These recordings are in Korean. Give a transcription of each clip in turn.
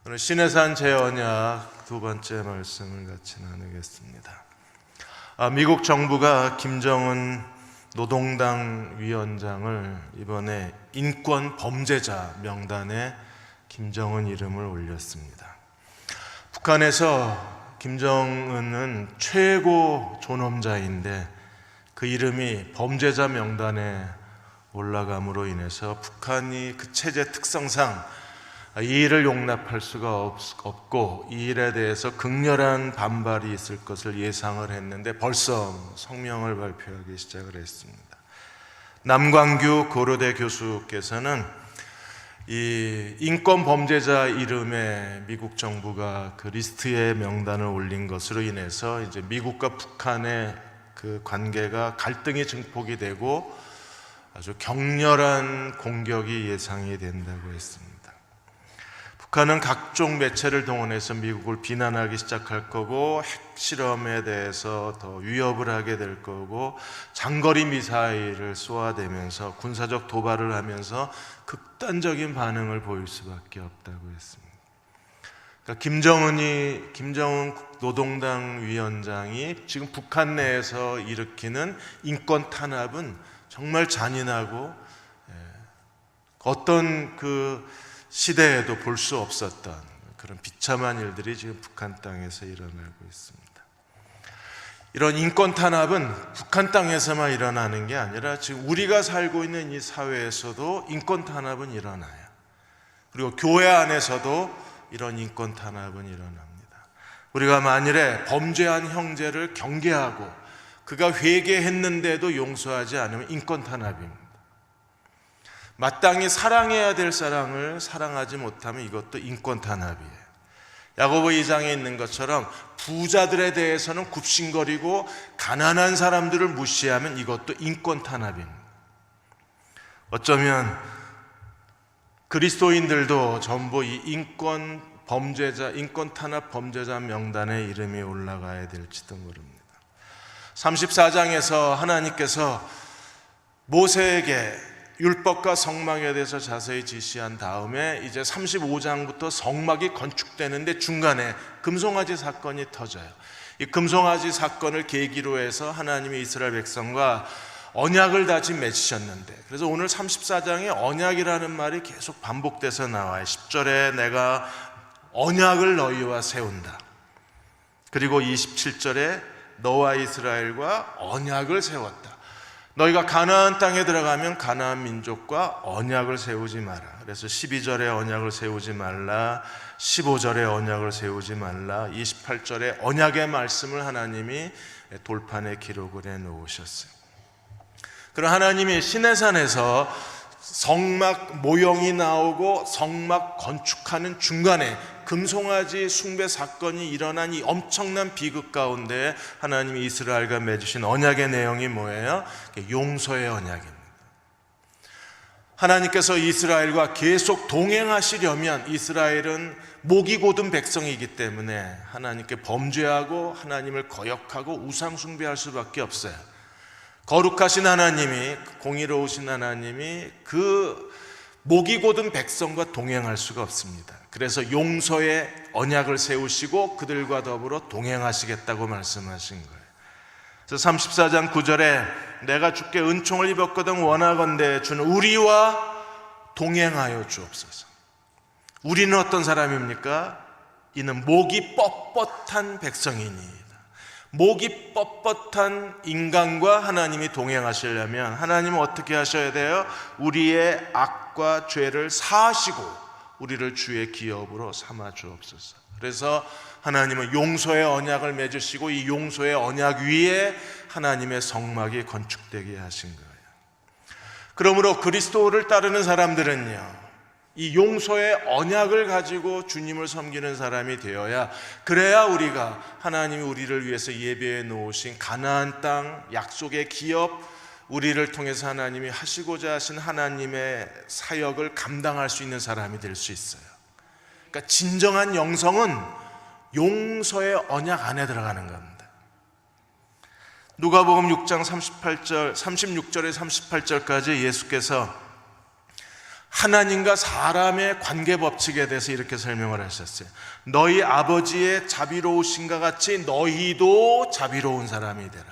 오늘 신해산 제언약 두 번째 말씀을 같이 나누겠습니다. 미국 정부가 김정은 노동당 위원장을 이번에 인권 범죄자 명단에 김정은 이름을 올렸습니다. 북한에서 김정은은 최고 존엄자인데 그 이름이 범죄자 명단에 올라감으로 인해서 북한이 그 체제 특성상 이 일을 용납할 수가 없고 이 일에 대해서 극렬한 반발이 있을 것을 예상을 했는데 벌써 성명을 발표하기 시작을 했습니다. 남광규 고려대 교수께서는 이 인권 범죄자 이름에 미국 정부가 그 리스트에 명단을 올린 것으로 인해서 이제 미국과 북한의 그 관계가 갈등이 증폭이 되고 아주 격렬한 공격이 예상이 된다고 했습니다. 북한은 각종 매체를 동원해서 미국을 비난하기 시작할 거고 핵실험에 대해서 더 위협을 하게 될 거고 장거리 미사일을 쏘아대면서 군사적 도발을 하면서 극단적인 반응을 보일 수밖에 없다고 했습니다. 그러니까 김정은 노동당 위원장이 지금 북한 내에서 일으키는 인권 탄압은 정말 잔인하고 어떤 그 시대에도 볼 수 없었던 그런 비참한 일들이 지금 북한 땅에서 일어나고 있습니다. 이런 인권 탄압은 북한 땅에서만 일어나는 게 아니라 지금 우리가 살고 있는 이 사회에서도 인권 탄압은 일어나요. 그리고 교회 안에서도 이런 인권 탄압은 일어납니다. 우리가 만일에 범죄한 형제를 경계하고 그가 회개했는데도 용서하지 않으면 인권 탄압입니다. 마땅히 사랑해야 될 사랑을 사랑하지 못하면 이것도 인권 탄압이에요. 야고보 2장에 있는 것처럼 부자들에 대해서는 굽신거리고 가난한 사람들을 무시하면 이것도 인권 탄압입니다. 어쩌면 그리스도인들도 전부 이 인권 탄압 범죄자 명단에 이름이 올라가야 될지도 모릅니다. 34장에서 하나님께서 모세에게 율법과 성막에 대해서 자세히 지시한 다음에 이제 35장부터 성막이 건축되는데 중간에 금송아지 사건이 터져요. 이 금송아지 사건을 계기로 해서 하나님이 이스라엘 백성과 언약을 다시 맺으셨는데, 그래서 오늘 34장에 언약이라는 말이 계속 반복돼서 나와요. 10절에 내가 언약을 너희와 세운다. 그리고 27절에 너와 이스라엘과 언약을 세웠다. 너희가 가나안 땅에 들어가면 가나안 민족과 언약을 세우지 마라. 그래서 12절에 언약을 세우지 말라, 15절에 언약을 세우지 말라, 28절에 언약의 말씀을 하나님이 돌판에 기록을 해 놓으셨어요. 그럼 하나님이 시내산에서 성막 모형이 나오고 성막 건축하는 중간에 금송아지 숭배 사건이 일어난 이 엄청난 비극 가운데 하나님이 이스라엘과 맺으신 언약의 내용이 뭐예요? 용서의 언약입니다. 하나님께서 이스라엘과 계속 동행하시려면 이스라엘은 목이 곧은 백성이기 때문에 하나님께 범죄하고 하나님을 거역하고 우상 숭배할 수밖에 없어요. 거룩하신 하나님이, 공의로우신 하나님이 그 목이 곧은 백성과 동행할 수가 없습니다. 그래서 용서의 언약을 세우시고 그들과 더불어 동행하시겠다고 말씀하신 거예요. 그래서 34장 9절에 내가 주께 은총을 입었거든 원하건대 주는 우리와 동행하여 주옵소서. 우리는 어떤 사람입니까? 이는 목이 뻣뻣한 백성이니. 목이 뻣뻣한 인간과 하나님이 동행하시려면 하나님은 어떻게 하셔야 돼요? 우리의 악과 죄를 사하시고 우리를 주의 기업으로 삼아 주옵소서. 그래서 하나님은 용서의 언약을 맺으시고 이 용서의 언약 위에 하나님의 성막이 건축되게 하신 거예요. 그러므로 그리스도를 따르는 사람들은요, 이 용서의 언약을 가지고 주님을 섬기는 사람이 되어야, 그래야 우리가 하나님이 우리를 위해서 예배해 놓으신 가나안 땅 약속의 기업, 우리를 통해서 하나님이 하시고자 하신 하나님의 사역을 감당할 수 있는 사람이 될 수 있어요. 그러니까 진정한 영성은 용서의 언약 안에 들어가는 겁니다. 누가복음 6장 36절에 38절까지 예수께서 하나님과 사람의 관계 법칙에 대해서 이렇게 설명을 하셨어요. 너희 아버지의 자비로우신가 같이 너희도 자비로운 사람이 되라.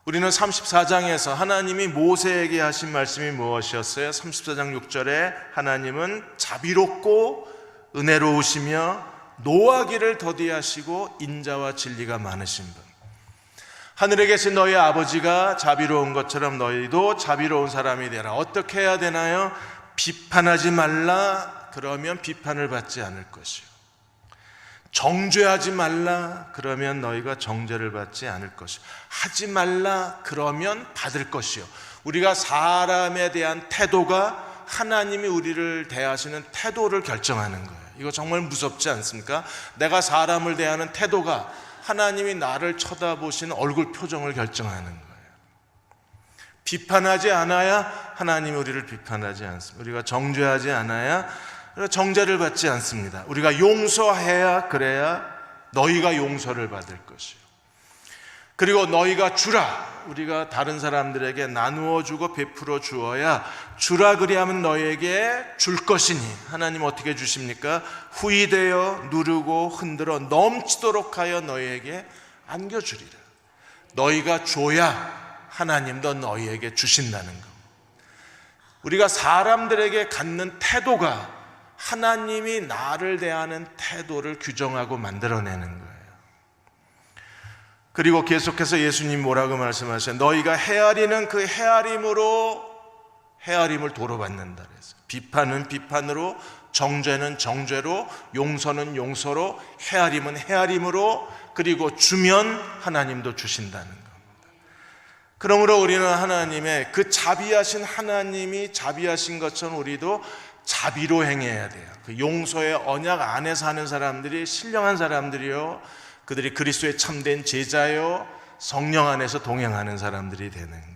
우리는 34장에서 하나님이 모세에게 하신 말씀이 무엇이었어요? 34장 6절에 하나님은 자비롭고 은혜로우시며 노하기를 더디하시고 인자와 진리가 많으신 분. 하늘에 계신 너희 아버지가 자비로운 것처럼 너희도 자비로운 사람이 되라. 어떻게 해야 되나요? 비판하지 말라. 그러면 비판을 받지 않을 것이요. 정죄하지 말라. 그러면 너희가 정죄를 받지 않을 것이요. 하지 말라. 그러면 받을 것이요. 우리가 사람에 대한 태도가 하나님이 우리를 대하시는 태도를 결정하는 거예요. 이거 정말 무섭지 않습니까? 내가 사람을 대하는 태도가 하나님이 나를 쳐다보시는 얼굴 표정을 결정하는 거예요. 비판하지 않아야 하나님이 우리를 비판하지 않습니다. 우리가 정죄하지 않아야 정죄를 받지 않습니다. 우리가 용서해야, 그래야 너희가 용서를 받을 것이요. 그리고 너희가 주라. 우리가 다른 사람들에게 나누어 주고 베풀어 주어야 주라. 그리하면 너희에게 줄 것이니 하나님 어떻게 주십니까? 후히되어 누르고 흔들어 넘치도록 하여 너희에게 안겨주리라. 너희가 줘야 하나님도 너희에게 주신다는 것. 우리가 사람들에게 갖는 태도가 하나님이 나를 대하는 태도를 규정하고 만들어내는 거예요. 그리고 계속해서 예수님 뭐라고 말씀하셔요? 너희가 헤아리는 그 헤아림으로 헤아림을 도로받는다 그랬어요. 비판은 비판으로, 정죄는 정죄로, 용서는 용서로, 헤아림은 헤아림으로, 그리고 주면 하나님도 주신다는 겁니다. 그러므로 우리는 하나님의 그 자비하신 하나님이 자비하신 것처럼 우리도 자비로 행해야 돼요. 그 용서의 언약 안에 사는 사람들이 신령한 사람들이요, 그들이 그리스도의 참된 제자요, 성령 안에서 동행하는 사람들이 되는 거예요.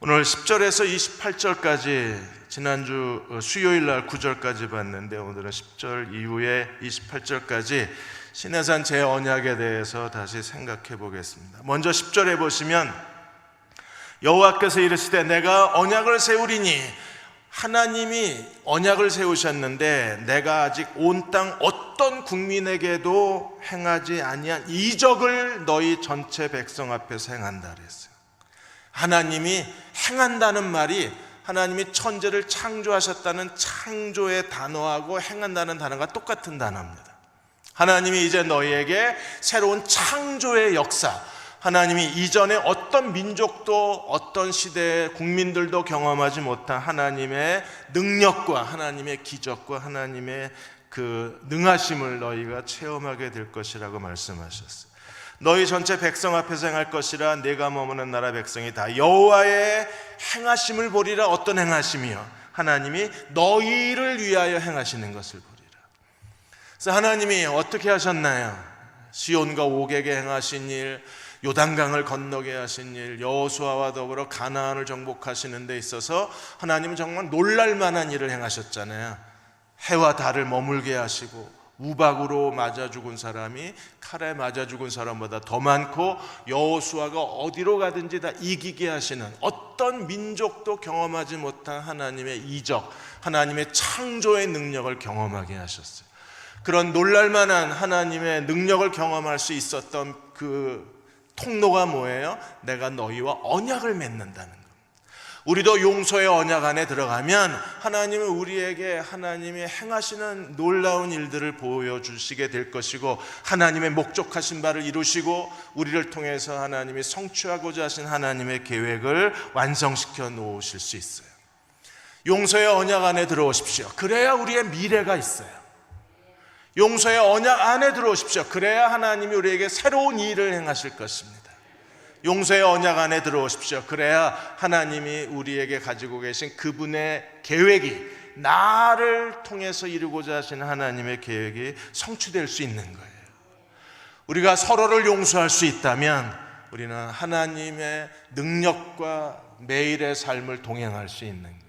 오늘 10절에서 28절까지 지난주 수요일 날 9절까지 봤는데 오늘은 10절 이후에 28절까지 시내산 제언약에 대해서 다시 생각해 보겠습니다. 먼저 10절에 보시면 여호와께서 이르시되 내가 언약을 세우리니, 하나님이 언약을 세우셨는데 내가 아직 온 땅 어떤 국민에게도 행하지 아니한 이적을 너희 전체 백성 앞에서 행한다 그랬어요. 하나님이 행한다는 말이 하나님이 천지를 창조하셨다는 창조의 단어하고 행한다는 단어가 똑같은 단어입니다. 하나님이 이제 너희에게 새로운 창조의 역사, 하나님이 이전에 어떤 민족도 어떤 시대의 국민들도 경험하지 못한 하나님의 능력과 하나님의 기적과 하나님의 그 능하심을 너희가 체험하게 될 것이라고 말씀하셨어요. 너희 전체 백성 앞에서 행할 것이라. 내가 머무는 나라 백성이 다 여호와의 행하심을 보리라. 어떤 행하심이요? 하나님이 너희를 위하여 행하시는 것을 보리라. 그래서 하나님이 어떻게 하셨나요? 시온과 옥에게 행하신 일, 요단강을 건너게 하신 일, 여호수아와 더불어 가나안을 정복하시는 데 있어서 하나님은 정말 놀랄만한 일을 행하셨잖아요. 해와 달을 머물게 하시고 우박으로 맞아 죽은 사람이 칼에 맞아 죽은 사람보다 더 많고, 여호수아가 어디로 가든지 다 이기게 하시는, 어떤 민족도 경험하지 못한 하나님의 이적, 하나님의 창조의 능력을 경험하게 하셨어요. 그런 놀랄만한 하나님의 능력을 경험할 수 있었던 그 통로가 뭐예요? 내가 너희와 언약을 맺는다는 것. 우리도 용서의 언약 안에 들어가면 하나님은 우리에게 하나님이 행하시는 놀라운 일들을 보여주시게 될 것이고, 하나님의 목적하신 바를 이루시고 우리를 통해서 하나님이 성취하고자 하신 하나님의 계획을 완성시켜 놓으실 수 있어요. 용서의 언약 안에 들어오십시오. 그래야 우리의 미래가 있어요. 용서의 언약 안에 들어오십시오. 그래야 하나님이 우리에게 새로운 일을 행하실 것입니다. 용서의 언약 안에 들어오십시오. 그래야 하나님이 우리에게 가지고 계신 그분의 계획이, 나를 통해서 이루고자 하시는 하나님의 계획이 성취될 수 있는 거예요. 우리가 서로를 용서할 수 있다면 우리는 하나님의 능력과 매일의 삶을 동행할 수 있는 거예요.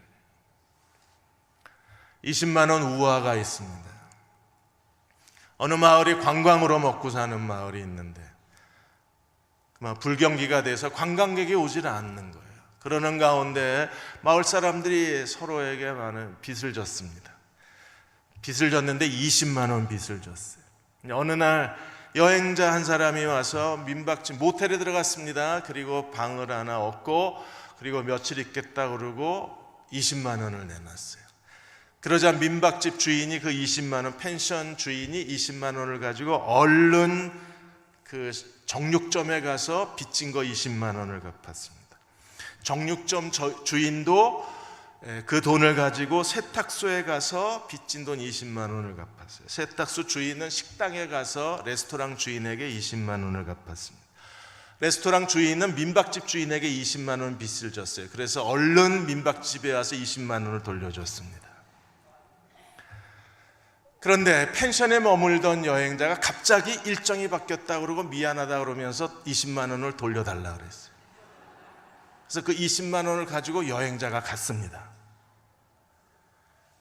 20만 원 우화가 있습니다. 어느 마을이 관광으로 먹고 사는 마을이 있는데 불경기가 돼서 관광객이 오질 않는 거예요. 그러는 가운데 마을 사람들이 서로에게 많은 빚을 졌습니다. 빚을 졌는데 20만 원 빚을 졌어요. 어느 날 여행자 한 사람이 와서 민박집 모텔에 들어갔습니다. 그리고 방을 하나 얻고 그리고 며칠 있겠다 그러고 20만 원을 내놨어요. 그러자 민박집 주인이 그 20만 원, 펜션 주인이 20만 원을 가지고 얼른 그 정육점에 가서 빚진 거 20만 원을 갚았습니다. 정육점 주인도 그 돈을 가지고 세탁소에 가서 빚진 돈 20만 원을 갚았어요. 세탁소 주인은 식당에 가서 레스토랑 주인에게 20만 원을 갚았습니다. 레스토랑 주인은 민박집 주인에게 20만 원 빚을 졌어요. 그래서 얼른 민박집에 와서 20만 원을 돌려줬습니다. 그런데 펜션에 머물던 여행자가 갑자기 일정이 바뀌었다 그러고 미안하다 그러면서 20만 원을 돌려달라 그랬어요. 그래서 그 20만 원을 가지고 여행자가 갔습니다.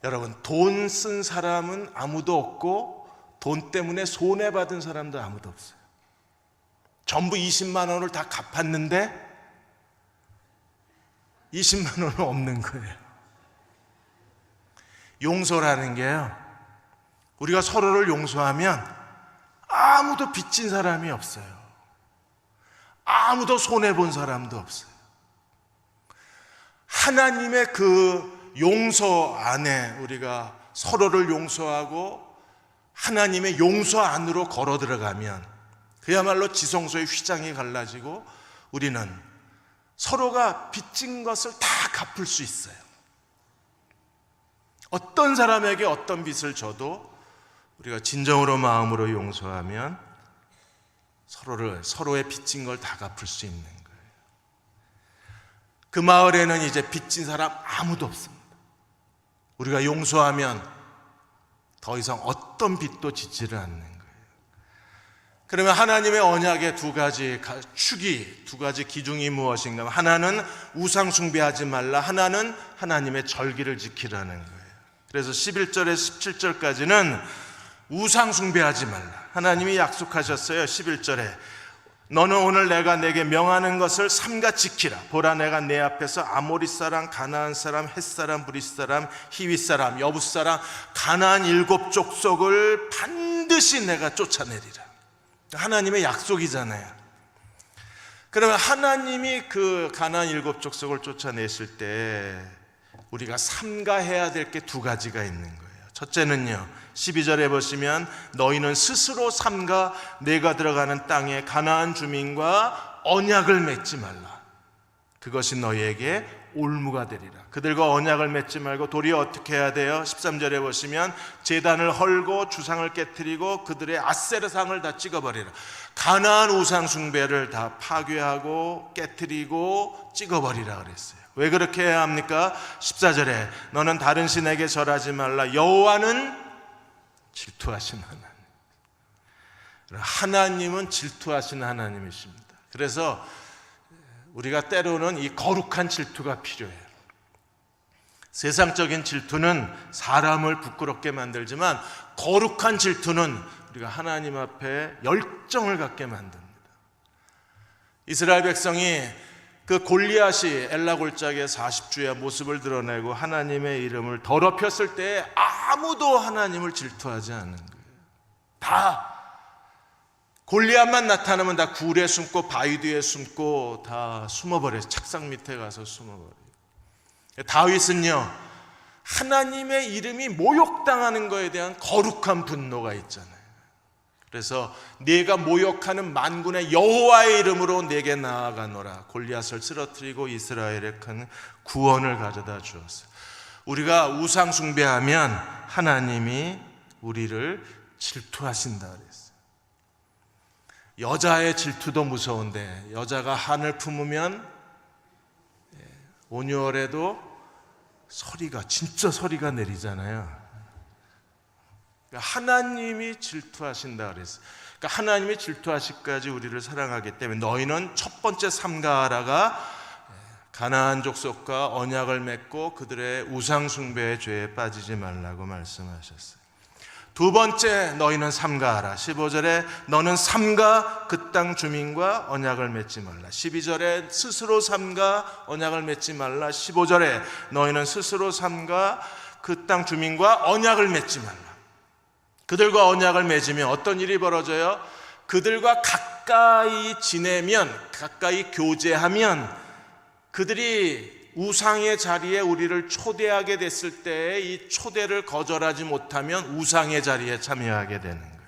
여러분, 돈 쓴 사람은 아무도 없고 돈 때문에 손해받은 사람도 아무도 없어요. 전부 20만 원을 다 갚았는데 20만 원은 없는 거예요. 용서라는 게요, 우리가 서로를 용서하면 아무도 빚진 사람이 없어요. 아무도 손해본 사람도 없어요. 하나님의 그 용서 안에 우리가 서로를 용서하고 하나님의 용서 안으로 걸어 들어가면 그야말로 지성소의 휘장이 갈라지고 우리는 서로가 빚진 것을 다 갚을 수 있어요. 어떤 사람에게 어떤 빚을 져도 우리가 진정으로 마음으로 용서하면 서로의 빚진 걸 다 갚을 수 있는 거예요. 그 마을에는 이제 빚진 사람 아무도 없습니다. 우리가 용서하면 더 이상 어떤 빚도 지지를 않는 거예요. 그러면 하나님의 언약의 두 가지 축이, 두 가지 기둥이 무엇인가? 하나는 우상 숭배하지 말라, 하나는 하나님의 절기를 지키라는 거예요. 그래서 11절에 17절까지는 우상 숭배하지 말라. 하나님이 약속하셨어요. 11절에 너는 오늘 내가 내게 명하는 것을 삼가 지키라. 보라, 내가 내 앞에서 아모리 사람, 가나안 사람, 헷 사람, 브릿 사람, 히윗 사람, 여붓 사람, 가나안 7 족속을 반드시 내가 쫓아내리라. 하나님의 약속이잖아요. 그러면 하나님이 그 가나안 7 족속을 쫓아내실 때 우리가 삼가해야 될 게 두 가지가 있는 거예요. 첫째는요, 12절에 보시면 너희는 스스로 삼가 내가 들어가는 땅에 가나안 주민과 언약을 맺지 말라. 그것이 너희에게 올무가 되리라. 그들과 언약을 맺지 말고 도리어 어떻게 해야 돼요? 13절에 보시면 제단을 헐고 주상을 깨트리고 그들의 아세르상을 다 찍어버리라. 가나안 우상 숭배를 다 파괴하고 깨트리고 찍어버리라 그랬어요. 왜 그렇게 해야 합니까? 14절에 너는 다른 신에게 절하지 말라. 여호와는 질투하신 하나님은 질투하신 하나님이십니다. 그래서 우리가 때로는 이 거룩한 질투가 필요해요. 세상적인 질투는 사람을 부끄럽게 만들지만 거룩한 질투는 우리가 하나님 앞에 열정을 갖게 만듭니다. 이스라엘 백성이 그 골리앗이 엘라 골짜기에 40주야 모습을 드러내고 하나님의 이름을 더럽혔을 때 아무도 하나님을 질투하지 않는 거예요. 다 골리앗만 나타나면 다 굴에 숨고 바위 뒤에 숨고 다 숨어버려요. 착상 밑에 가서 숨어버려요. 다윗은요, 하나님의 이름이 모욕당하는 것에 대한 거룩한 분노가 있잖아요. 그래서 네가 모욕하는 만군의 여호와의 이름으로 내게 나아가노라. 골리앗을 쓰러뜨리고 이스라엘에 큰 구원을 가져다 주었어요. 우리가 우상 숭배하면 하나님이 우리를 질투하신다 그랬어요. 여자의 질투도 무서운데 여자가 한을 품으면 5월에도 진짜 소리가 내리잖아요. 하나님이 질투하신다 그랬어요. 그러니까 하나님이 질투하시기까지 우리를 사랑하기 때문에 너희는 첫 번째 삼가하라가 가나안 족속과 언약을 맺고 그들의 우상 숭배의 죄에 빠지지 말라고 말씀하셨어요. 두 번째, 너희는 삼가하라. 15절에 너는 삼가 그 땅 주민과 언약을 맺지 말라. 12절에 스스로 삼가 언약을 맺지 말라. 15절에 너희는 스스로 삼가 그 땅 주민과 언약을 맺지 말라. 그들과 언약을 맺으면 어떤 일이 벌어져요? 그들과 가까이 지내면, 가까이 교제하면 그들이 우상의 자리에 우리를 초대하게 됐을 때 이 초대를 거절하지 못하면 우상의 자리에 참여하게 되는 거예요.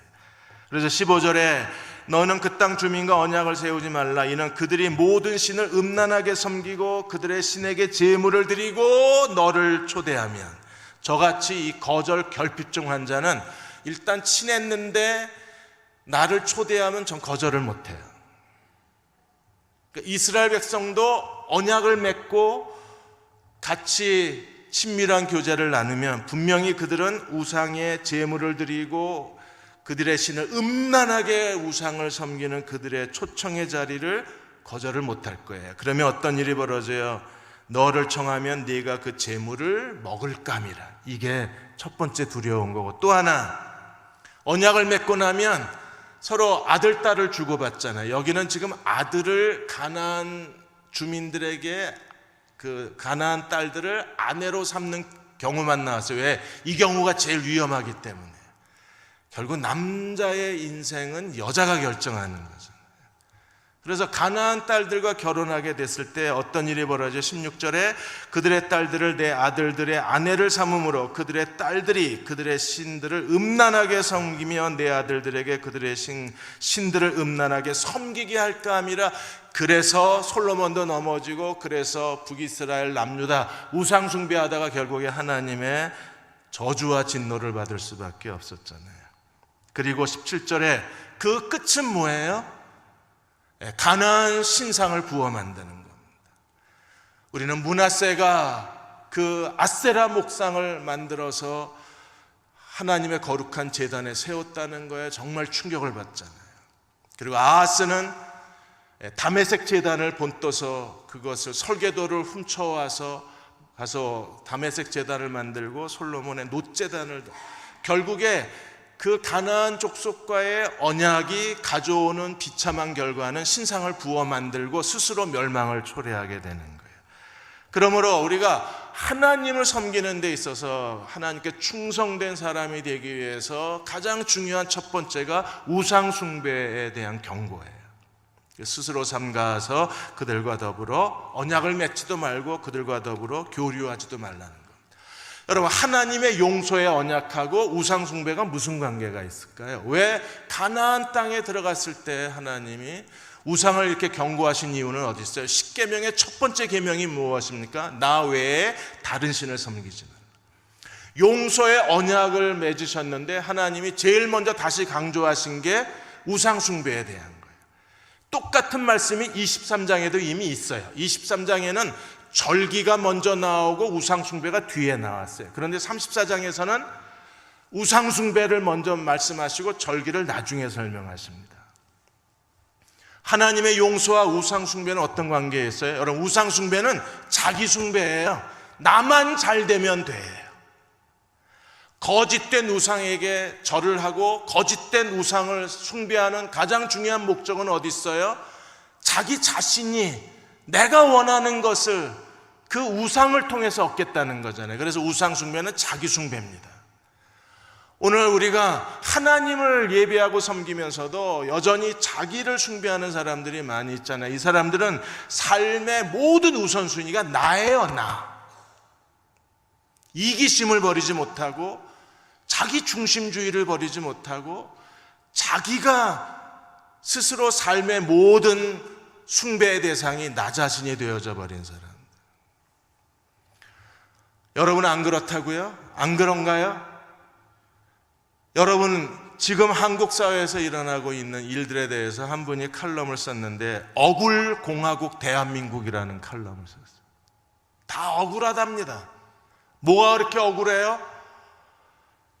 그래서 15절에 너는 그 땅 주민과 언약을 세우지 말라. 이는 그들이 모든 신을 음란하게 섬기고 그들의 신에게 제물을 드리고 너를 초대하면, 저같이 이 거절 결핍증 환자는 일단 친했는데 나를 초대하면 전 거절을 못해요. 그러니까 이스라엘 백성도 언약을 맺고 같이 친밀한 교제를 나누면 분명히 그들은 우상의 제물을 드리고 그들의 신을 음란하게 우상을 섬기는 그들의 초청의 자리를 거절을 못할 거예요. 그러면 어떤 일이 벌어져요? 너를 청하면 네가 그 제물을 먹을까 함이라. 이게 첫 번째 두려운 거고, 또 하나, 언약을 맺고 나면 서로 아들, 딸을 주고받잖아요. 여기는 지금 아들을 가나안 주민들에게, 그 가나안 딸들을 아내로 삼는 경우만 나왔어요. 왜? 이 경우가 제일 위험하기 때문에. 결국 남자의 인생은 여자가 결정하는 거죠. 그래서 가나안 딸들과 결혼하게 됐을 때 어떤 일이 벌어져? 16절에 그들의 딸들을 내 아들들의 아내를 삼음으로 그들의 딸들이 그들의 신들을 음란하게 섬기며 내 아들들에게 그들의 신들을 음란하게 섬기게 할까 함이라. 그래서 솔로몬도 넘어지고, 그래서 북이스라엘 남유다 우상 숭배하다가 결국에 하나님의 저주와 진노를 받을 수밖에 없었잖아요. 그리고 17절에 그 끝은 뭐예요? 가나안 신상을 부어 만드는 겁니다. 우리는 므낫세가 그 아세라 목상을 만들어서 하나님의 거룩한 제단에 세웠다는 거에 정말 충격을 받잖아요. 그리고 아하스는 다메섹 제단을 본떠서 그것을 설계도를 훔쳐와서 가서 다메섹 제단을 만들고 솔로몬의 놋 제단을, 결국에 그 가나안 족속과의 언약이 가져오는 비참한 결과는 신상을 부어 만들고 스스로 멸망을 초래하게 되는 거예요. 그러므로 우리가 하나님을 섬기는 데 있어서 하나님께 충성된 사람이 되기 위해서 가장 중요한 첫 번째가 우상 숭배에 대한 경고예요. 스스로 삼가서 그들과 더불어 언약을 맺지도 말고 그들과 더불어 교류하지도 말라는 겁니다. 여러분, 하나님의 용서에 언약하고 우상 숭배가 무슨 관계가 있을까요? 왜 가나안 땅에 들어갔을 때 하나님이 우상을 이렇게 경고하신 이유는 어디 있어요? 10계명의 첫 번째 계명이 무엇입니까? 나 외에 다른 신을 섬기지 말라. 용서의 언약을 맺으셨는데 하나님이 제일 먼저 다시 강조하신 게 우상 숭배에 대한 거예요. 똑같은 말씀이 23장에도 이미 있어요. 23장에는 절기가 먼저 나오고 우상 숭배가 뒤에 나왔어요. 그런데 34장에서는 우상 숭배를 먼저 말씀하시고 절기를 나중에 설명하십니다. 하나님의 용서와 우상 숭배는 어떤 관계에 있어요? 여러분, 우상 숭배는 자기 숭배예요. 나만 잘 되면 돼요. 거짓된 우상에게 절을 하고 거짓된 우상을 숭배하는 가장 중요한 목적은 어디 있어요? 자기 자신이 내가 원하는 것을 그 우상을 통해서 얻겠다는 거잖아요. 그래서 우상 숭배는 자기 숭배입니다. 오늘 우리가 하나님을 예배하고 섬기면서도 여전히 자기를 숭배하는 사람들이 많이 있잖아요. 이 사람들은 삶의 모든 우선순위가 나예요, 나. 이기심을 버리지 못하고 자기 중심주의를 버리지 못하고 자기가 스스로 삶의 모든 숭배의 대상이 나 자신이 되어져 버린 사람. 여러분은 안 그렇다고요? 안 그런가요? 여러분, 지금 한국 사회에서 일어나고 있는 일들에 대해서 한 분이 칼럼을 썼는데 억울공화국 대한민국이라는 칼럼을 썼어요. 다 억울하답니다. 뭐가 그렇게 억울해요?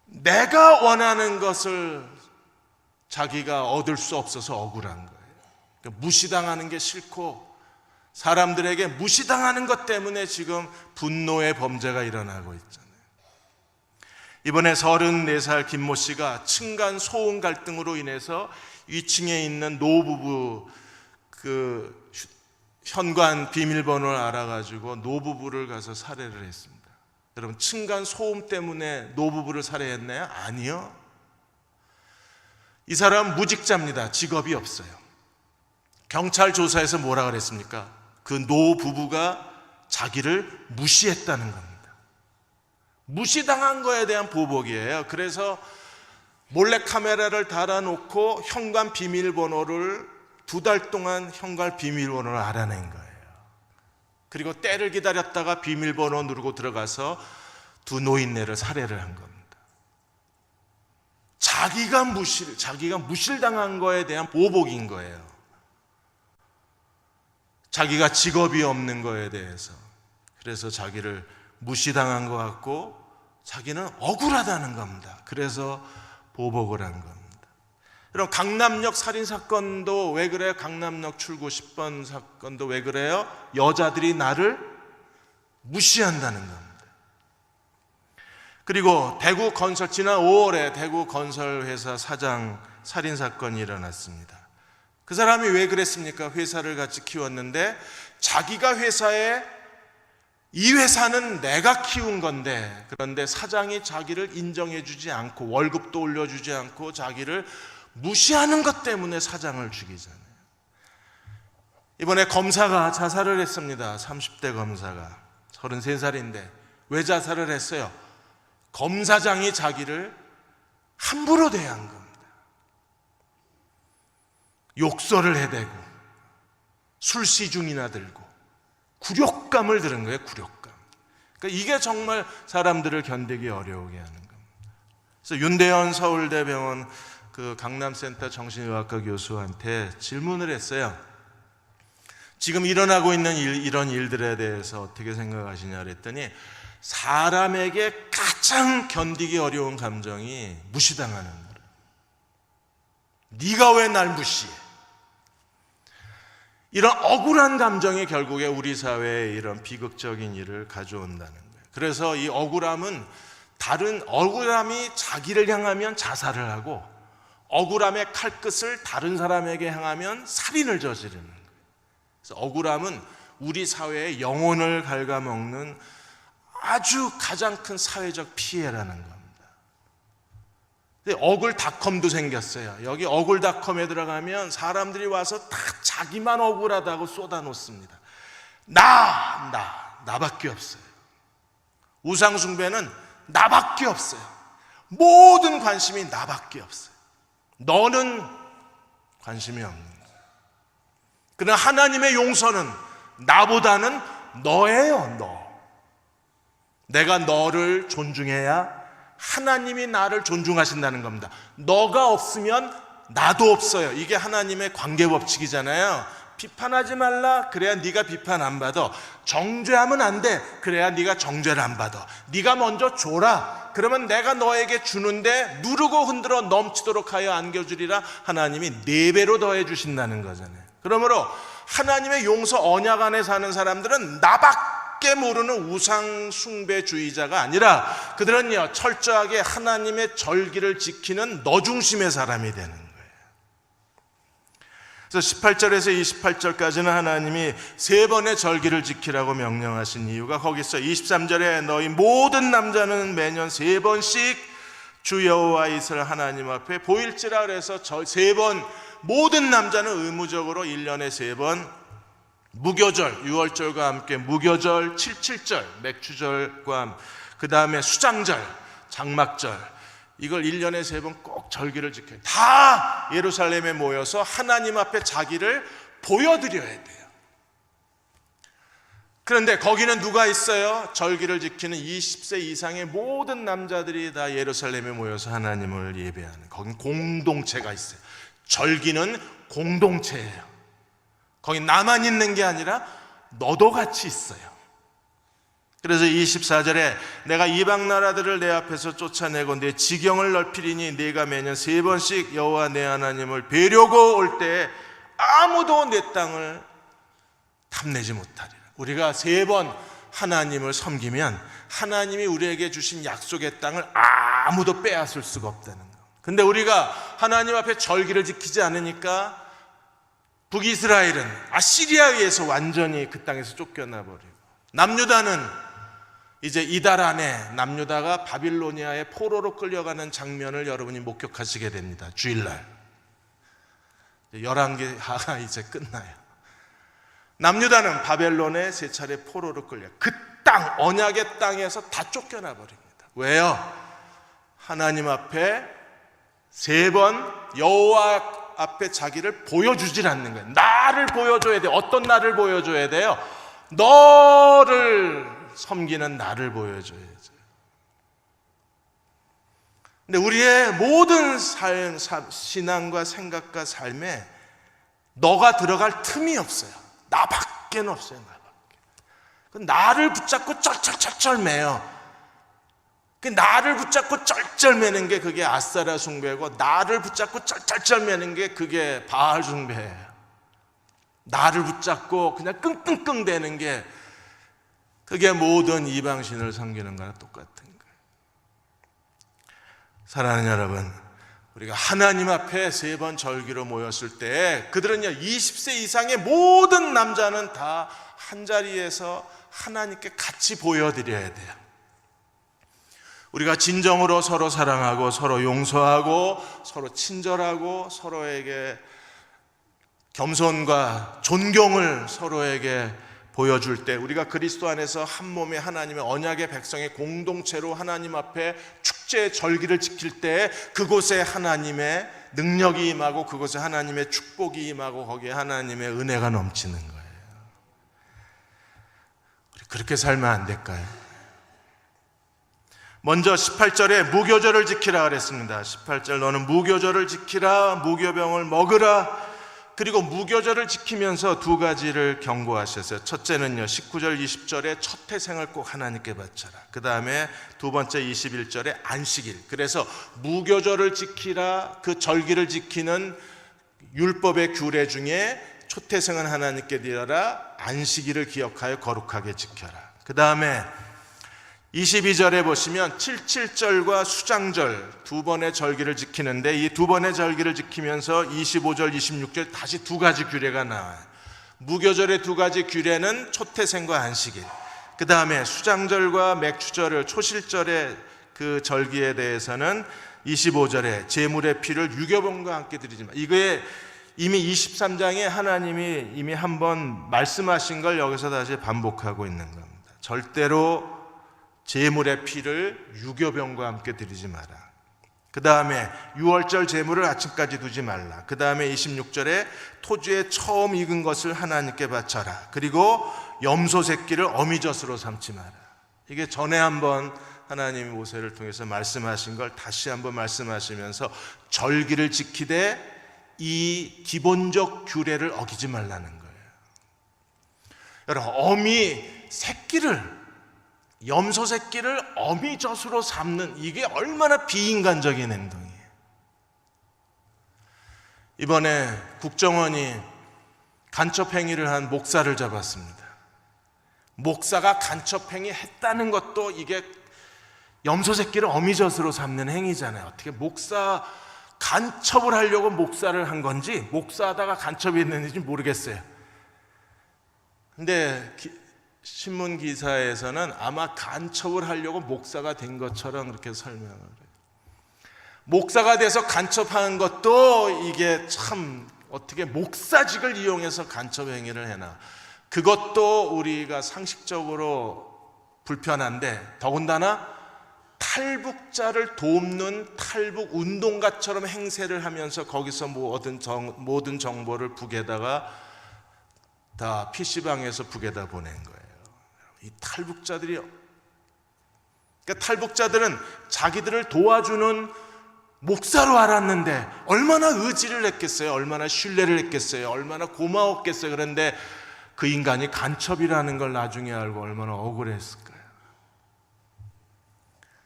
내가 원하는 것을 자기가 얻을 수 없어서 억울한 거예요. 그러니까 무시당하는 게 싫고 사람들에게 무시당하는 것 때문에 지금 분노의 범죄가 일어나고 있잖아요. 이번에 34살 김모 씨가 층간 소음 갈등으로 인해서 위층에 있는 노부부 그 현관 비밀번호를 알아가지고 노부부를 가서 살해를 했습니다. 여러분, 층간 소음 때문에 노부부를 살해했나요? 아니요. 이 사람은 무직자입니다. 직업이 없어요. 경찰 조사에서 뭐라 그랬습니까? 그 노부부가 자기를 무시했다는 겁니다. 무시당한 거에 대한 보복이에요. 그래서 몰래카메라를 달아놓고 현관 비밀번호를 2달 동안 현관 비밀번호를 알아낸 거예요. 그리고 때를 기다렸다가 비밀번호 누르고 들어가서 두 노인네를 살해를 한 겁니다. 자기가 무실당한 거에 대한 보복인 거예요. 자기가 직업이 없는 거에 대해서. 그래서 자기를 무시당한 것 같고 자기는 억울하다는 겁니다. 그래서 보복을 한 겁니다. 여러분, 강남역 살인사건도 왜 그래요? 강남역 출구 10번 사건도 왜 그래요? 여자들이 나를 무시한다는 겁니다. 그리고 지난 5월에 대구 건설회사 사장 살인사건이 일어났습니다. 그 사람이 왜 그랬습니까? 회사를 같이 키웠는데 자기가 이 회사는 내가 키운 건데, 그런데 사장이 자기를 인정해 주지 않고 월급도 올려주지 않고 자기를 무시하는 것 때문에 사장을 죽이잖아요. 이번에 검사가 자살을 했습니다. 30대 검사가 33살인데 왜 자살을 했어요? 검사장이 자기를 함부로 대한 겁니다. 욕설을 해대고 술시중이나 들고 굴욕감을 들은 거예요. 굴욕감. 그러니까 이게 정말 사람들을 견디기 어려우게 하는 겁니다. 그래서 윤대현 서울대병원 그 강남센터 정신의학과 교수한테 질문을 했어요. 지금 일어나고 있는 이런 일들에 대해서 어떻게 생각하시냐 그랬더니 사람에게 가장 견디기 어려운 감정이 무시당하는 거예요. 네가 왜 날 무시해? 이런 억울한 감정이 결국에 우리 사회에 이런 비극적인 일을 가져온다는 거예요. 그래서 이 억울함이 자기를 향하면 자살을 하고 억울함의 칼끝을 다른 사람에게 향하면 살인을 저지르는 거예요. 그래서 억울함은 우리 사회의 영혼을 갉아먹는 아주 가장 큰 사회적 피해라는 겁니다. 억울닷컴도 생겼어요. 여기 억울닷컴에 들어가면 사람들이 와서 다 자기만 억울하다고 쏟아놓습니다. 나밖에 없어요. 우상숭배는 나밖에 없어요. 모든 관심이 나밖에 없어요. 너는 관심이 없는 거예요. 그러나 하나님의 용서는 나보다는 너예요. 내가 너를 존중해야 하나님이 나를 존중하신다는 겁니다. 너가 없으면 나도 없어요. 이게 하나님의 관계 법칙이잖아요. 비판하지 말라. 그래야 네가 비판 안 받아. 정죄하면 안 돼. 그래야 네가 정죄를 안 받아. 네가 먼저 줘라. 그러면 내가 너에게 주는데 누르고 흔들어 넘치도록 하여 안겨주리라. 하나님이 4배로 더해 주신다는 거잖아요. 그러므로 하나님의 용서 언약 안에 사는 사람들은 나밖에 모르는 우상 숭배주의자가 아니라 그들은요 철저하게 하나님의 절기를 지키는 너 중심의 사람이 되는 거예요. 그래서 18절에서 28절까지는 하나님이 3번의 절기를 지키라고 명령하신 이유가 거기서 23절에 너희 모든 남자는 매년 3번씩 주 여호와 이스라엘 하나님 앞에 보일지라 그래서 3번 모든 남자는 의무적으로 1년에 3번 무교절, 유월절과 함께 무교절, 77절, 맥추절과 그 다음에 수장절, 장막절 이걸 1년에 3번 꼭 절기를 지켜요. 다 예루살렘에 모여서 하나님 앞에 자기를 보여드려야 돼요. 그런데 거기는 누가 있어요? 절기를 지키는 20세 이상의 모든 남자들이 다 예루살렘에 모여서 하나님을 예배하는 거긴 공동체가 있어요. 절기는 공동체예요. 거기 나만 있는 게 아니라 너도 같이 있어요. 그래서 24절에 내가 이방 나라들을 내 앞에서 쫓아내고 내 지경을 넓히리니 네가 매년 3번씩 여호와 내 하나님을 뵈려고 올 때 아무도 내 땅을 탐내지 못하리라. 우리가 3번 하나님을 섬기면 하나님이 우리에게 주신 약속의 땅을 아무도 빼앗을 수가 없다는 거. 근데 우리가 하나님 앞에 절기를 지키지 않으니까 북이스라엘은 아시리아에 의해서 완전히 그 땅에서 쫓겨나 버리고, 남유다는 이제 이달 안에 남유다가 바빌로니아의 포로로 끌려가는 장면을 여러분이 목격하시게 됩니다. 주일날 열왕기하가 이제 끝나요. 남유다는 바벨론에 세 차례 포로로 끌려 그 땅, 언약의 땅에서 다 쫓겨나 버립니다. 왜요? 하나님 앞에 세 번 여호와 앞에 자기를 보여주질 않는 거예요. 나를 보여줘야 돼요. 어떤 나를 보여줘야 돼요? 너를 섬기는 나를 보여줘야죠. 근데 우리의 모든 신앙과 생각과 삶에 너가 들어갈 틈이 없어요. 나밖에는 없어요. 나밖에. 나를 붙잡고 쩔쩔쩔쩔 매요. 나를 붙잡고 쩔쩔 매는 게 그게 아스타라 숭배고, 나를 붙잡고 쩔쩔쩔 매는 게 그게 바알 숭배예요. 나를 붙잡고 그냥 끙끙끙 대는 게 그게 모든 이방신을 섬기는 거랑 똑같은 거예요. 사랑하는 여러분, 우리가 하나님 앞에 세 번 절기로 모였을 때 그들은요 20세 이상의 모든 남자는 다 한자리에서 하나님께 같이 보여드려야 돼요. 우리가 진정으로 서로 사랑하고 서로 용서하고 서로 친절하고 서로에게 겸손과 존경을 서로에게 보여줄 때, 우리가 그리스도 안에서 한 몸의 하나님의 언약의 백성의 공동체로 하나님 앞에 축제 절기를 지킬 때 그곳에 하나님의 능력이 임하고 그곳에 하나님의 축복이 임하고 거기에 하나님의 은혜가 넘치는 거예요. 우리 그렇게 살면 안 될까요? 먼저 18절에 무교절을 지키라 그랬습니다. 18절, 너는 무교절을 지키라, 무교병을 먹으라. 그리고 무교절을 지키면서 두 가지를 경고하셨어요. 첫째는요 19절 20절에 첫 태생을 꼭 하나님께 바쳐라. 그 다음에 두 번째 21절에 안식일. 그래서 무교절을 지키라, 그 절기를 지키는 율법의 규례 중에 첫 태생은 하나님께 드려라, 안식일을 기억하여 거룩하게 지켜라. 그 다음에 22절에 보시면 77절과 수장절 두 번의 절기를 지키는데, 이 두 번의 절기를 지키면서 25절 26절 다시 두 가지 규례가 나와요. 무교절의 두 가지 규례는 초태생과 안식일, 그 다음에 수장절과 맥주절을 초실절의 그 절기에 대해서는 25절에 제물의 피를 유교병과 함께 드리지만, 이거에 이미 23장에 하나님이 이미 한번 말씀하신 걸 여기서 다시 반복하고 있는 겁니다. 절대로 제물의 피를 유교병과 함께 드리지 마라. 그 다음에 유월절 제물을 아침까지 두지 말라. 그 다음에 26절에 토지에 처음 익은 것을 하나님께 바쳐라. 그리고 염소 새끼를 어미젖으로 삼지 마라. 이게 전에 한번 하나님이 모세를 통해서 말씀하신 걸 다시 한번 말씀하시면서 절기를 지키되 이 기본적 규례를 어기지 말라는 거예요. 여러분, 어미 새끼를, 염소 새끼를 어미젖으로 삼는, 이게 얼마나 비인간적인 행동이에요. 이번에 국정원이 간첩행위를 한 목사를 잡았습니다. 목사가 간첩행위 했다는 것도 이게 염소 새끼를 어미젖으로 삼는 행위잖아요. 어떻게 목사 간첩을 하려고 목사를 한 건지, 목사하다가 간첩이 했는지 모르겠어요. 근데 신문 기사에서는 아마 간첩을 하려고 목사가 된 것처럼 그렇게 설명을 해요. 목사가 돼서 간첩하는 것도 이게 참 어떻게 목사직을 이용해서 간첩 행위를 해나, 그것도 우리가 상식적으로 불편한데, 더군다나 탈북자를 돕는 탈북 운동가처럼 행세를 하면서 거기서 모든 정보를 북에다가 다 PC방에서 북에다 보낸 거예요. 이 탈북자들이, 그러니까 탈북자들은 자기들을 도와주는 목사로 알았는데 얼마나 의지를 했겠어요? 얼마나 신뢰를 했겠어요? 얼마나 고마웠겠어요? 그런데 그 인간이 간첩이라는 걸 나중에 알고 얼마나 억울했을까요?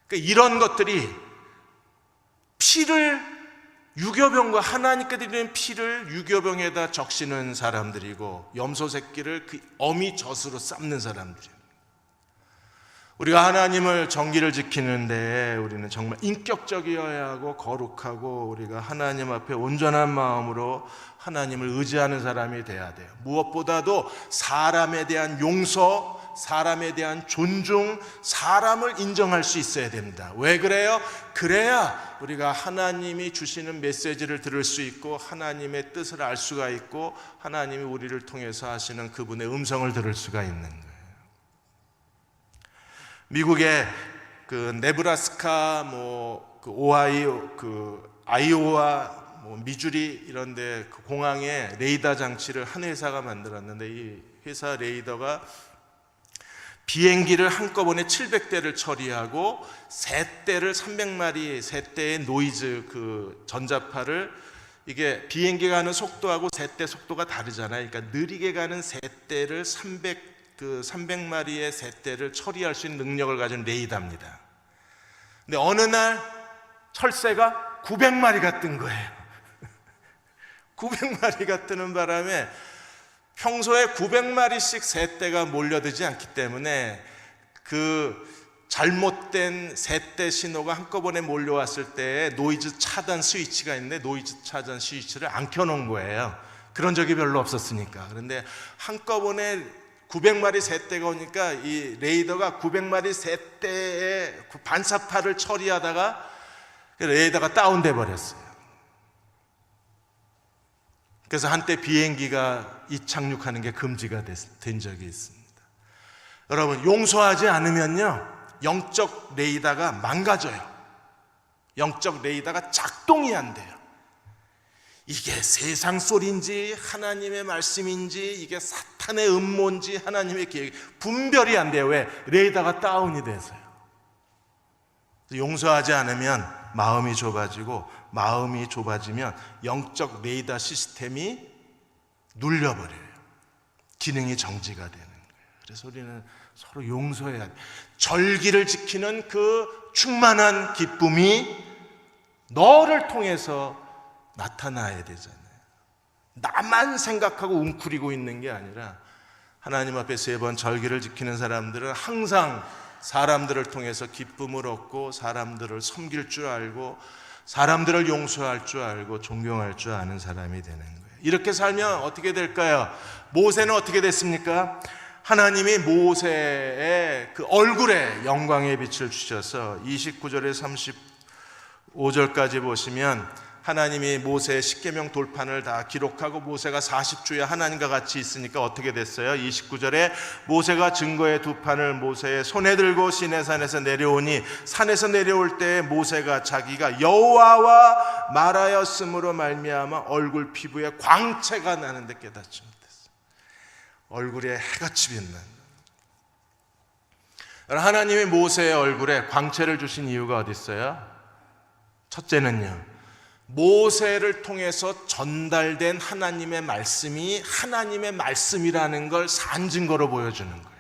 그러니까 이런 것들이 피를, 유교병과 하나님께 드리는 피를 유교병에다 적시는 사람들이고, 염소 새끼를 그 어미 젖으로 삶는 사람들이에요. 우리가 하나님을 정기를 지키는데 우리는 정말 인격적이어야 하고 거룩하고 우리가 하나님 앞에 온전한 마음으로 하나님을 의지하는 사람이 돼야 돼요. 무엇보다도 사람에 대한 용서, 사람에 대한 존중, 사람을 인정할 수 있어야 됩니다. 왜 그래요? 그래야 우리가 하나님이 주시는 메시지를 들을 수 있고 하나님의 뜻을 알 수가 있고 하나님이 우리를 통해서 하시는 그분의 음성을 들을 수가 있는 거예요. 미국의 그 네브라스카, 그 오하이오, 그 아이오와, 미주리 이런데 그 공항에 레이더 장치를 한 회사가 만들었는데 이 회사 레이더가 비행기를 한꺼번에 700대를 처리하고 세 대를 300마리 세 대의 노이즈 그 전자파를 이게 비행기가 가는 속도하고 세 대 속도가 다르잖아요. 그러니까 느리게 가는 세 대를 300마리의 세 대를 처리할 수 있는 능력을 가진 레이더입니다. 근데 어느 날 철새가 900마리가 뜬 거예요. 900마리가 뜨는 바람에 평소에 900마리씩 세 대가 몰려들지 않기 때문에 그 잘못된 세 대 신호가 한꺼번에 몰려왔을 때 노이즈 차단 스위치가 있는데 노이즈 차단 스위치를 안 켜놓은 거예요. 그런 적이 별로 없었으니까. 그런데 한꺼번에 900마리 세 대가 오니까 이 레이더가 900마리 세 대의 반사파를 처리하다가 레이더가 다운돼 버렸어요. 그래서 한때 비행기가 이착륙하는 게 금지가 된 적이 있습니다. 여러분, 용서하지 않으면요 영적 레이더가 망가져요. 영적 레이더가 작동이 안 돼요. 이게 세상 소리인지 하나님의 말씀인지 이게 사탄의 음모인지 하나님의 계획 분별이 안 돼요. 왜? 레이더가 다운이 돼서요. 용서하지 않으면 마음이 좁아지고 마음이 좁아지면 영적 레이더 시스템이 눌려버려요. 기능이 정지가 되는 거예요. 그래서 우리는 서로 용서해야 돼요. 절기를 지키는 그 충만한 기쁨이 너를 통해서 나타나야 되잖아요. 나만 생각하고 웅크리고 있는 게 아니라 하나님 앞에 3번 절기를 지키는 사람들은 항상 사람들을 통해서 기쁨을 얻고 사람들을 섬길 줄 알고 사람들을 용서할 줄 알고 존경할 줄 아는 사람이 되는 거예요. 이렇게 살면 어떻게 될까요? 모세는 어떻게 됐습니까? 하나님이 모세의 그 얼굴에 영광의 빛을 주셔서 29절에 35절까지 보시면 하나님이 모세의 십계명 돌판을 다 기록하고 모세가 40주에 하나님과 같이 있으니까 어떻게 됐어요? 29절에 모세가 증거의 두 판을 모세의 손에 들고 시내산에서 내려오니 산에서 내려올 때 모세가 자기가 여호와와 말하였으므로 말미암아 얼굴 피부에 광채가 나는데 깨닫지 못했어요. 얼굴에 해같이 빛난다. 하나님이 모세의 얼굴에 광채를 주신 이유가 어디 있어요? 첫째는요, 모세를 통해서 전달된 하나님의 말씀이 하나님의 말씀이라는 걸 산 증거로 보여주는 거예요.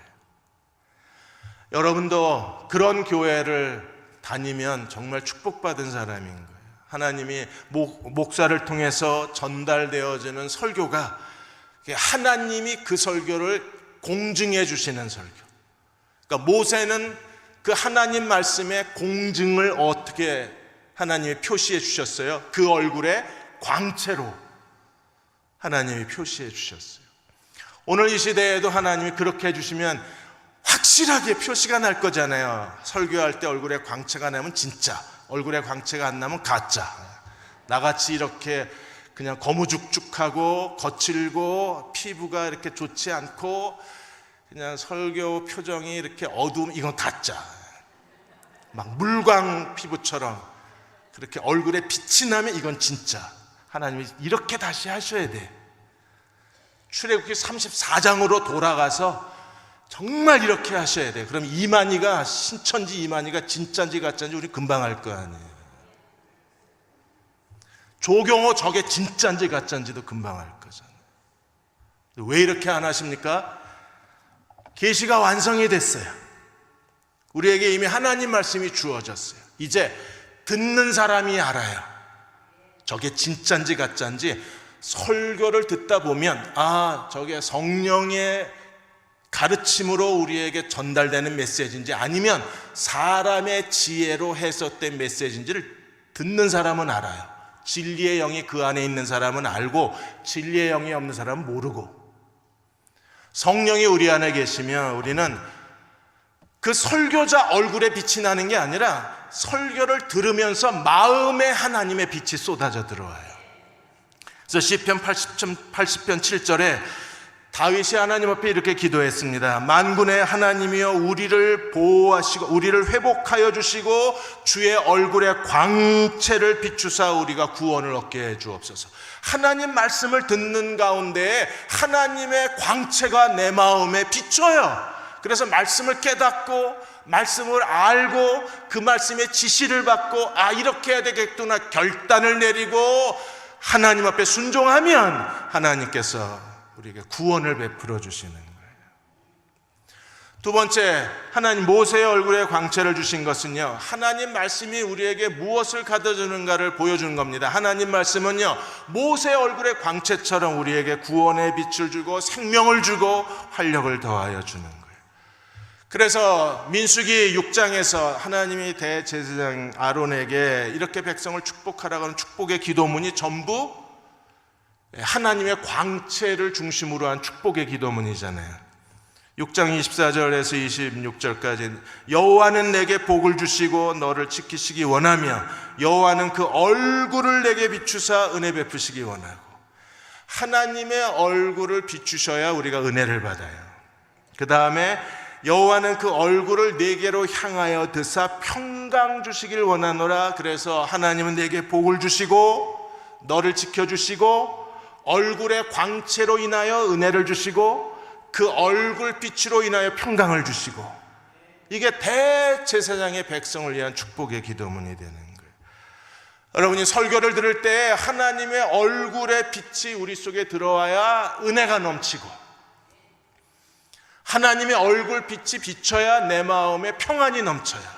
여러분도 그런 교회를 다니면 정말 축복받은 사람인 거예요. 하나님이 목사를 통해서 전달되어지는 설교가 하나님이 그 설교를 공증해 주시는 설교. 그러니까 모세는 그 하나님 말씀의 공증을 어떻게 하나님이 표시해 주셨어요? 그 얼굴에 광채로 하나님이 표시해 주셨어요. 오늘 이 시대에도 하나님이 그렇게 해주시면 확실하게 표시가 날 거잖아요. 설교할 때 얼굴에 광채가 나면 진짜, 얼굴에 광채가 안 나면 가짜. 나같이 이렇게 그냥 거무죽죽하고 거칠고 피부가 이렇게 좋지 않고 그냥 설교 표정이 이렇게 어두움, 이건 가짜. 막 물광 피부처럼 그렇게 얼굴에 빛이 나면 이건 진짜. 하나님이 이렇게 다시 하셔야 돼. 출애굽기 34장으로 돌아가서 정말 이렇게 하셔야 돼. 그럼 이만희가 신천지 이만희가 진짜인지 가짜인지 우리 금방 알 거 아니에요. 조경호 저게 진짜인지 가짜인지도 금방 알 거잖아요. 왜 이렇게 안 하십니까? 계시가 완성이 됐어요. 우리에게 이미 하나님 말씀이 주어졌어요. 이제 듣는 사람이 알아요. 저게 진짜인지 가짜인지 설교를 듣다 보면 아, 저게 성령의 가르침으로 우리에게 전달되는 메시지인지 아니면 사람의 지혜로 해석된 메시지인지를 듣는 사람은 알아요. 진리의 영이 그 안에 있는 사람은 알고 진리의 영이 없는 사람은 모르고, 성령이 우리 안에 계시면 우리는 그 설교자 얼굴에 빛이 나는 게 아니라 설교를 들으면서 마음에 하나님의 빛이 쏟아져 들어와요. 그래서 시편 80편 7절에 다윗이 하나님 앞에 이렇게 기도했습니다. 만군의 하나님이여 우리를 보호하시고 우리를 회복하여 주시고 주의 얼굴에 광채를 비추사 우리가 구원을 얻게 해 주옵소서. 하나님 말씀을 듣는 가운데 하나님의 광채가 내 마음에 비춰요. 그래서 말씀을 깨닫고 말씀을 알고 그 말씀의 지시를 받고 이렇게 해야 되겠구나 결단을 내리고 하나님 앞에 순종하면 하나님께서 우리에게 구원을 베풀어 주시는 거예요. 두 번째, 하나님 모세의 얼굴에 광채를 주신 것은요, 하나님 말씀이 우리에게 무엇을 가져주는가를 보여주는 겁니다. 하나님 말씀은요, 모세의 얼굴에 광채처럼 우리에게 구원의 빛을 주고 생명을 주고 활력을 더하여 주는 거예요. 그래서 민수기 6장에서 하나님이 대제사장 아론에게 이렇게 백성을 축복하라고 하는 축복의 기도문이 전부 하나님의 광채를 중심으로 한 축복의 기도문이잖아요. 6장 24절에서 26절까지 여호와는 내게 복을 주시고 너를 지키시기 원하며 여호와는 그 얼굴을 내게 비추사 은혜 베푸시기 원하고, 하나님의 얼굴을 비추셔야 우리가 은혜를 받아요. 그 다음에 여호와는 그 얼굴을 내게로 향하여 드사 평강 주시길 원하노라. 그래서 하나님은 내게 복을 주시고 너를 지켜주시고 얼굴의 광채로 인하여 은혜를 주시고 그 얼굴 빛으로 인하여 평강을 주시고, 이게 대제사장의 백성을 위한 축복의 기도문이 되는 거예요. 여러분이 설교를 들을 때 하나님의 얼굴의 빛이 우리 속에 들어와야 은혜가 넘치고, 하나님의 얼굴 빛이 비쳐야 내 마음에 평안이 넘쳐요.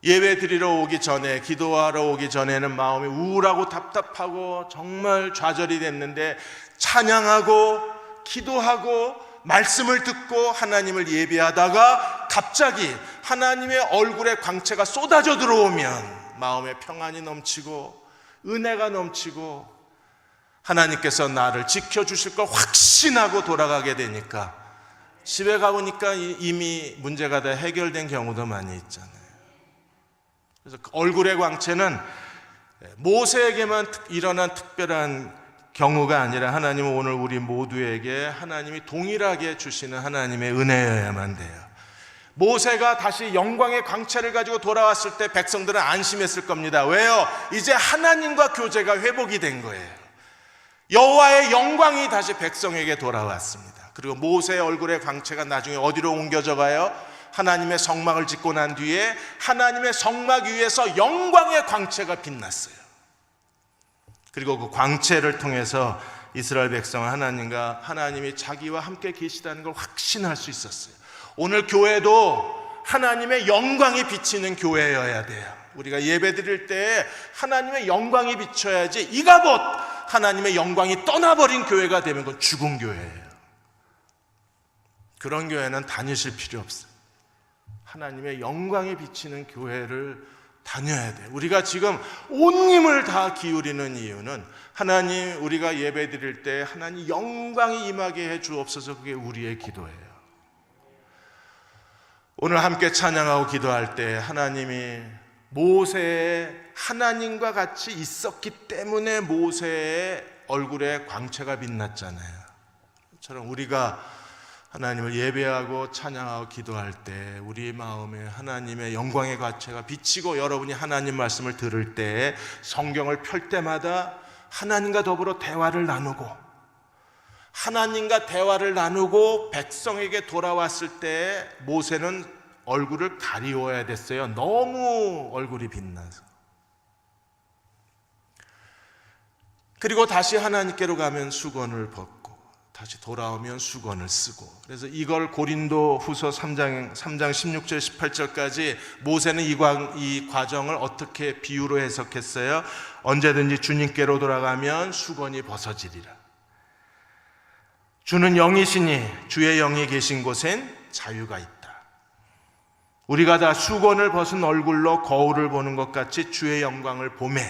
예배 드리러 오기 전에, 기도하러 오기 전에는 마음이 우울하고 답답하고 정말 좌절이 됐는데 찬양하고 기도하고 말씀을 듣고 하나님을 예배하다가 갑자기 하나님의 얼굴에 광채가 쏟아져 들어오면 마음에 평안이 넘치고 은혜가 넘치고 하나님께서 나를 지켜주실 걸 확신하고 돌아가게 되니까 집에 가보니까 이미 문제가 다 해결된 경우도 많이 있잖아요. 그래서 얼굴의 광채는 모세에게만 일어난 특별한 경우가 아니라 하나님은 오늘 우리 모두에게 하나님이 동일하게 주시는 하나님의 은혜여야만 돼요. 모세가 다시 영광의 광채를 가지고 돌아왔을 때 백성들은 안심했을 겁니다. 왜요? 이제 하나님과 교제가 회복이 된 거예요. 여호와의 영광이 다시 백성에게 돌아왔습니다. 그리고 모세의 얼굴의 광채가 나중에 어디로 옮겨져 가요? 하나님의 성막을 짓고 난 뒤에 하나님의 성막 위에서 영광의 광채가 빛났어요. 그리고 그 광채를 통해서 이스라엘 백성은 하나님과 하나님이 자기와 함께 계시다는 걸 확신할 수 있었어요. 오늘 교회도 하나님의 영광이 비치는 교회여야 돼요. 우리가 예배 드릴 때 하나님의 영광이 비쳐야지, 이가봇 하나님의 영광이 떠나버린 교회가 되면 그건 죽은 교회예요. 그런 교회는 다니실 필요 없어요. 하나님의 영광이 비치는 교회를 다녀야 돼요. 우리가 지금 온 힘을 다 기울이는 이유는 하나님, 우리가 예배 드릴 때 하나님 영광이 임하게 해 주옵소서. 그게 우리의 기도예요. 오늘 함께 찬양하고 기도할 때 하나님이 모세의 하나님과 같이 있었기 때문에 모세의 얼굴에 광채가 빛났잖아요. 그처럼 우리가 하나님을 예배하고 찬양하고 기도할 때 우리 마음에 하나님의 영광의 광채가 비치고, 여러분이 하나님 말씀을 들을 때 성경을 펼 때마다 하나님과 더불어 대화를 나누고, 하나님과 대화를 나누고 백성에게 돌아왔을 때 모세는 얼굴을 가리워야 됐어요. 너무 얼굴이 빛나서. 그리고 다시 하나님께로 가면 수건을 벗고 다시 돌아오면 수건을 쓰고. 그래서 이걸 고린도 후서 3장 16절 18절까지 모세는 이 과정을 어떻게 비유로 주는 영이시니 주의 영이 계신 곳엔 자유가 있다. 우리가 다 수건을 벗은 얼굴로 거울을 보는 것 같이 주의 영광을 보매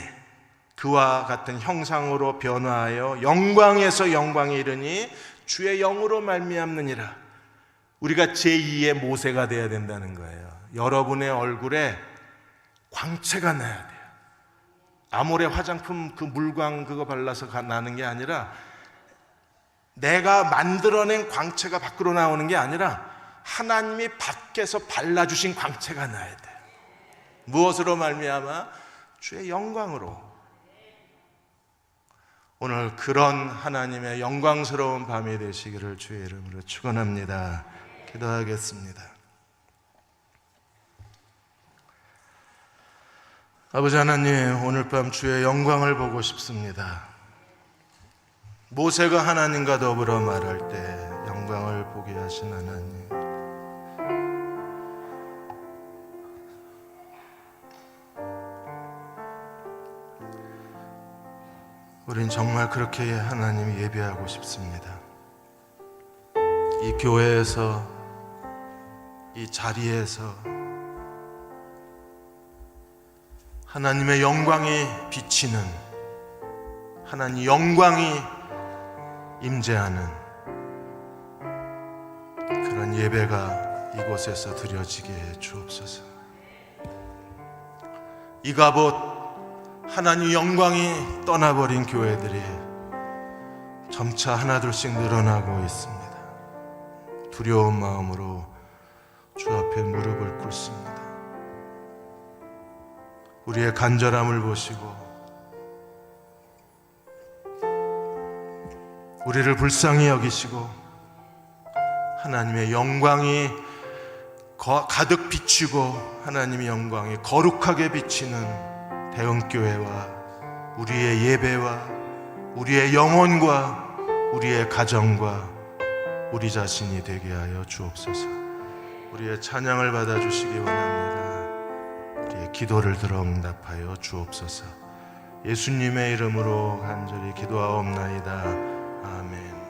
그와 같은 형상으로 변화하여 영광에서 영광에 이르니 주의 영으로 말미암느니라. 우리가 제2의 모세가 돼야 된다는 거예요. 여러분의 얼굴에 광채가 나야 돼요. 아모레 화장품 그 물광 그거 발라서 나는 게 아니라, 내가 만들어낸 광채가 밖으로 나오는 게 아니라 하나님이 밖에서 발라주신 광채가 나야 돼요. 무엇으로 말미암아? 주의 영광으로. 오늘 그런 하나님의 영광스러운 밤이 되시기를 주의 이름으로 축원합니다. 기도하겠습니다. 아버지 하나님, 오늘 밤 주의 영광을 보고 싶습니다. 모세가 하나님과 더불어 말할 때 영광을 보게 하신 하나님, 우린 정말 그렇게 하나님 예배하고 싶습니다. 이 교회에서, 이 자리에서 하나님의 영광이 비치는, 하나님 영광이 임재하는 그런 예배가 이곳에서 드려지게 해 주옵소서. 이가봇 하나님 영광이 떠나버린 교회들이 점차 하나둘씩 늘어나고 있습니다. 두려운 마음으로 주 앞에 무릎을 꿇습니다. 우리의 간절함을 보시고 우리를 불쌍히 여기시고 하나님의 영광이 가득 비치고 하나님의 영광이 거룩하게 비치는 대흥교회와 우리의 예배와 우리의 영혼과 우리의 가정과 우리 자신이 되게 하여 주옵소서. 우리의 찬양을 받아주시기 원합니다. 우리의 기도를 들어 응답하여 주옵소서. 예수님의 이름으로 간절히 기도하옵나이다. 아멘.